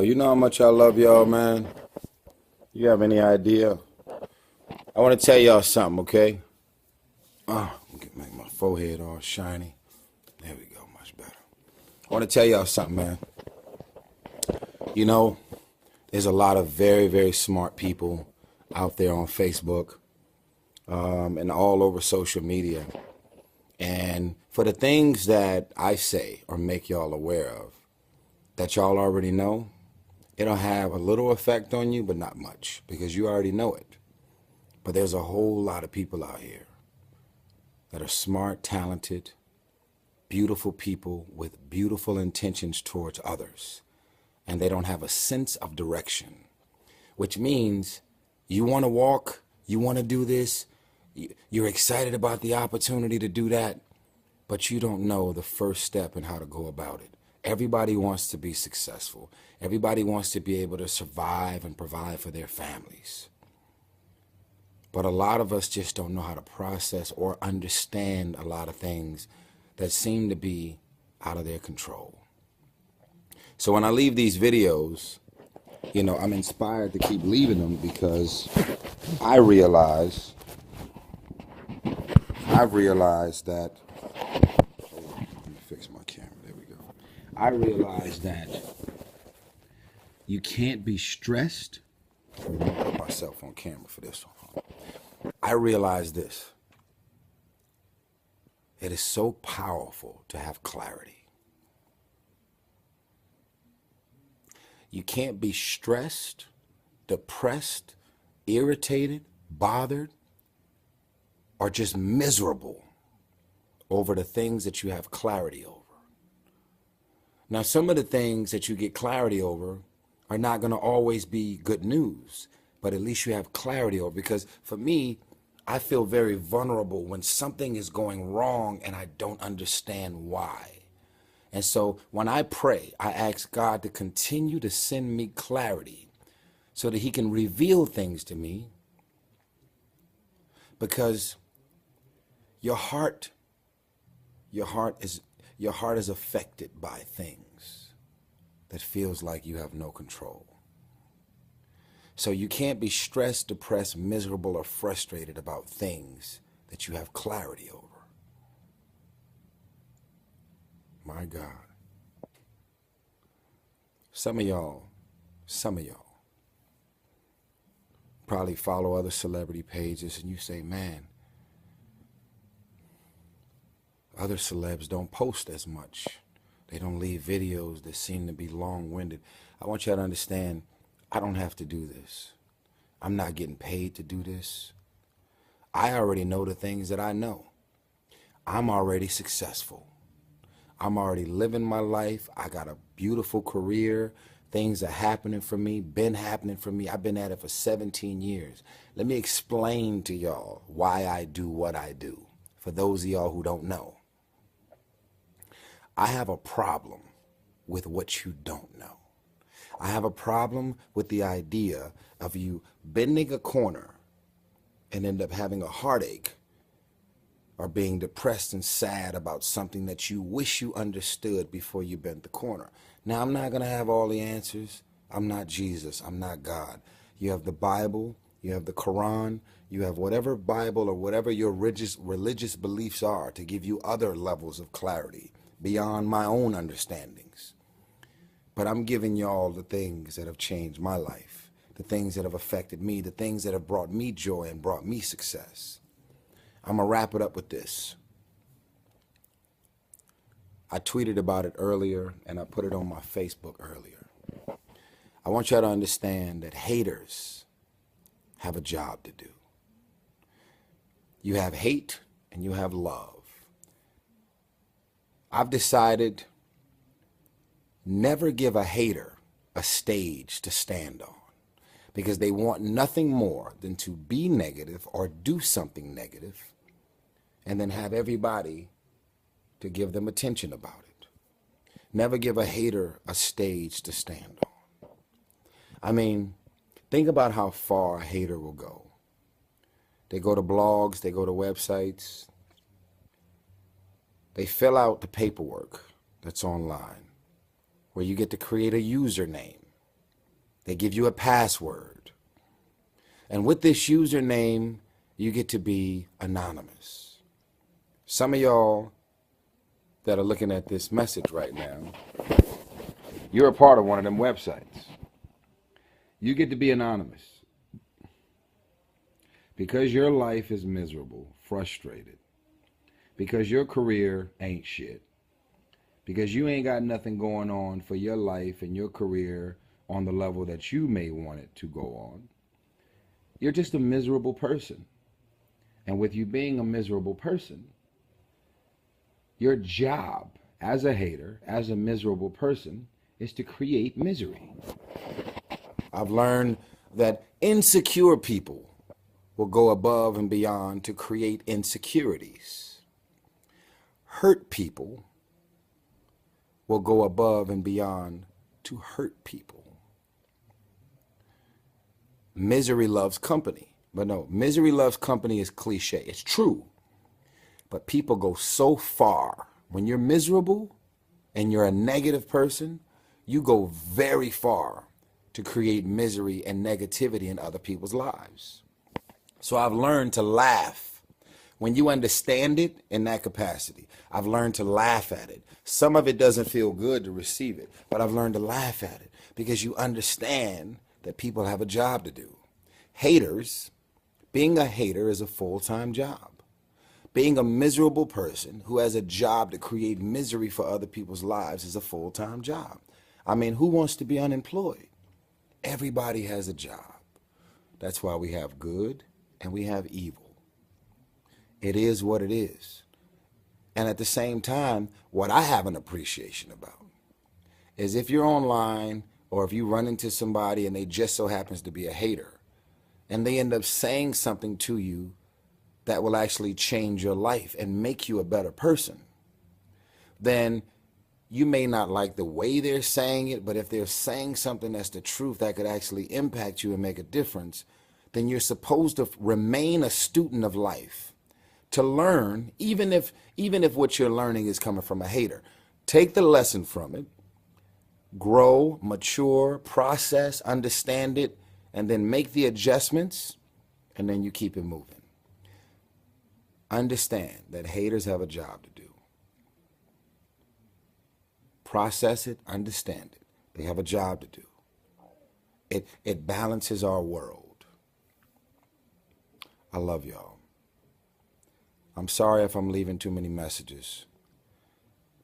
You know how much I love y'all, man. You have any idea? I want to tell y'all something, okay? Make my forehead all shiny. There we go, much better. I want to tell y'all something, man. You know, there's a lot of very, very smart people out there on Facebook and all over social media. And for the things that I say or make y'all aware of that y'all already know, it'll have a little effect on you, but not much, because you already know it. But there's a whole lot of people out here that are smart, talented, beautiful people with beautiful intentions towards others. And they don't have a sense of direction, which means you want to walk, you want to do this, you're excited about the opportunity to do that, but you don't know the first step and how to go about it. Everybody wants to be successful. Everybody wants to be able to survive and provide for their families. But a lot of us just don't know how to process or understand a lot of things that seem to be out of their control. So when I leave these videos, you know, I'm inspired to keep leaving them because I've realized that, let me fix my camera, there we go. I realized that you can't be stressed. I'm going to put myself on camera for this one. I realized this. It is so powerful to have clarity. You can't be stressed, depressed, irritated, bothered, or just miserable over the things that you have clarity over. Now, some of the things that you get clarity over are not going to always be good news, but at least you have clarity over. Because for me, I feel very vulnerable when something is going wrong and I don't understand why. And so when I pray, I ask God to continue to send me clarity so that he can reveal things to me, because your heart is affected by things that feels like you have no control. So you can't be stressed, depressed, miserable, or frustrated about things that you have clarity over. My God. Some of y'all probably follow other celebrity pages and you say, man, other celebs don't post as much. They don't leave videos that seem to be long-winded. I want you to understand, I don't have to do this. I'm not getting paid to do this. I already know the things that I know. I'm already successful. I'm already living my life. I got a beautiful career. Things are happening for me, been happening for me. I've been at it for 17 years. Let me explain to y'all why I do what I do, for those of y'all who don't know. I have a problem with what you don't know. I have a problem with the idea of you bending a corner and end up having a heartache or being depressed and sad about something that you wish you understood before you bent the corner. Now, I'm not going to have all the answers. I'm not Jesus. I'm not God. You have the Bible. You have the Quran. You have whatever Bible or whatever your religious beliefs are to give you other levels of clarity beyond my own understandings. But I'm giving y'all the things that have changed my life, the things that have affected me, the things that have brought me joy and brought me success. I'm going to wrap it up with this. I tweeted about it earlier and I put it on my Facebook earlier. I want y'all to understand that haters have a job to do. You have hate and you have love. I've decided never give a hater a stage to stand on, because they want nothing more than to be negative or do something negative and then have everybody to give them attention about it. Never give a hater a stage to stand on. I mean, think about how far a hater will go. They go to blogs, they go to websites, they fill out the paperwork that's online, where you get to create a username. They give you a password. And with this username, you get to be anonymous. Some of y'all that are looking at this message right now, you're a part of one of them websites. You get to be anonymous. Because your life is miserable, frustrated, because your career ain't shit, because you ain't got nothing going on for your life and your career on the level that you may want it to go on, you're just a miserable person. And with you being a miserable person, your job as a hater, as a miserable person, is to create misery. I've learned that insecure people will go above and beyond to create insecurities. Hurt people will go above and beyond to hurt people. Misery loves company. But no, misery loves company is cliche. It's true. But people go so far. When you're miserable and you're a negative person, you go very far to create misery and negativity in other people's lives. So I've learned to laugh. When you understand it in that capacity, I've learned to laugh at it. Some of it doesn't feel good to receive it, but I've learned to laugh at it because you understand that people have a job to do. Haters, being a hater is a full-time job. Being a miserable person who has a job to create misery for other people's lives is a full-time job. I mean, who wants to be unemployed? Everybody has a job. That's why we have good and we have evil. It is what it is. And at the same time, what I have an appreciation about is if you're online or if you run into somebody and they just so happens to be a hater and they end up saying something to you that will actually change your life and make you a better person, then you may not like the way they're saying it, but if they're saying something that's the truth that could actually impact you and make a difference, then you're supposed to remain a student of life, to learn, even if what you're learning is coming from a hater. Take the lesson from it, grow, mature, process, understand it, and then make the adjustments, and then you keep it moving. Understand that haters have a job to do. Process it, understand it. They have a job to do. It balances our world. I love y'all. I'm sorry if I'm leaving too many messages.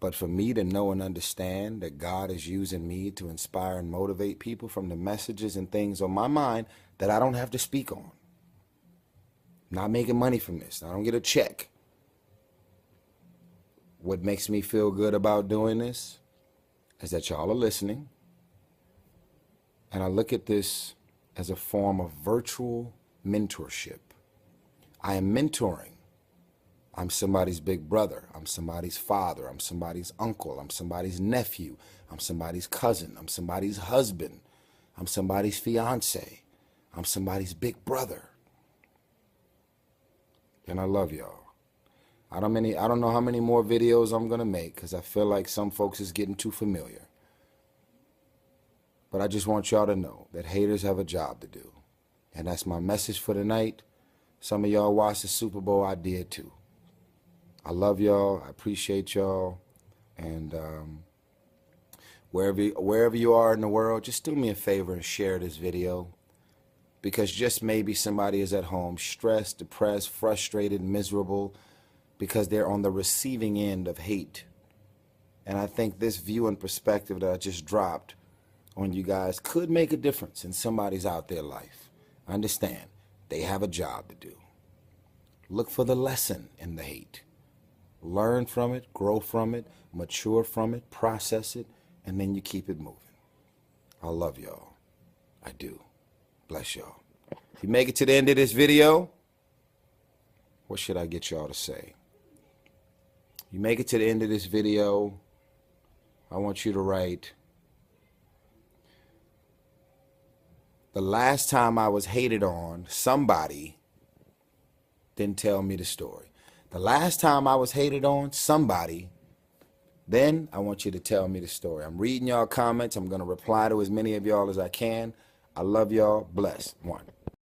But for me to know and understand that God is using me to inspire and motivate people from the messages and things on my mind that I don't have to speak on. I'm not making money from this. I don't get a check. What makes me feel good about doing this is that y'all are listening. And I look at this as a form of virtual mentorship. I am mentoring. I'm somebody's big brother. I'm somebody's father. I'm somebody's uncle. I'm somebody's nephew. I'm somebody's cousin. I'm somebody's husband. I'm somebody's fiance. I'm somebody's big brother. And I love y'all. I don't know how many more videos I'm going to make because I feel like some folks is getting too familiar. But I just want y'all to know that haters have a job to do. And that's my message for tonight. Some of y'all watched the Super Bowl. I did too. I love y'all. I appreciate y'all. And wherever you are in the world, just do me a favor and share this video. Because just maybe somebody is at home stressed, depressed, frustrated, miserable, because they're on the receiving end of hate. And I think this view and perspective that I just dropped on you guys could make a difference in somebody's out there life. Understand, they have a job to do. Look for the lesson in the hate. Learn from it, grow from it, mature from it, process it, and then you keep it moving. I love y'all. I do. Bless y'all. If you make it to the end of this video, what should I get y'all to say? You make it to the end of this video, I want you to write, the last time I was hated on, somebody didn't tell me the story. The last time I was hated on, somebody, then I want you to tell me the story. I'm reading y'all comments. I'm going to reply to as many of y'all as I can. I love y'all. Bless. One.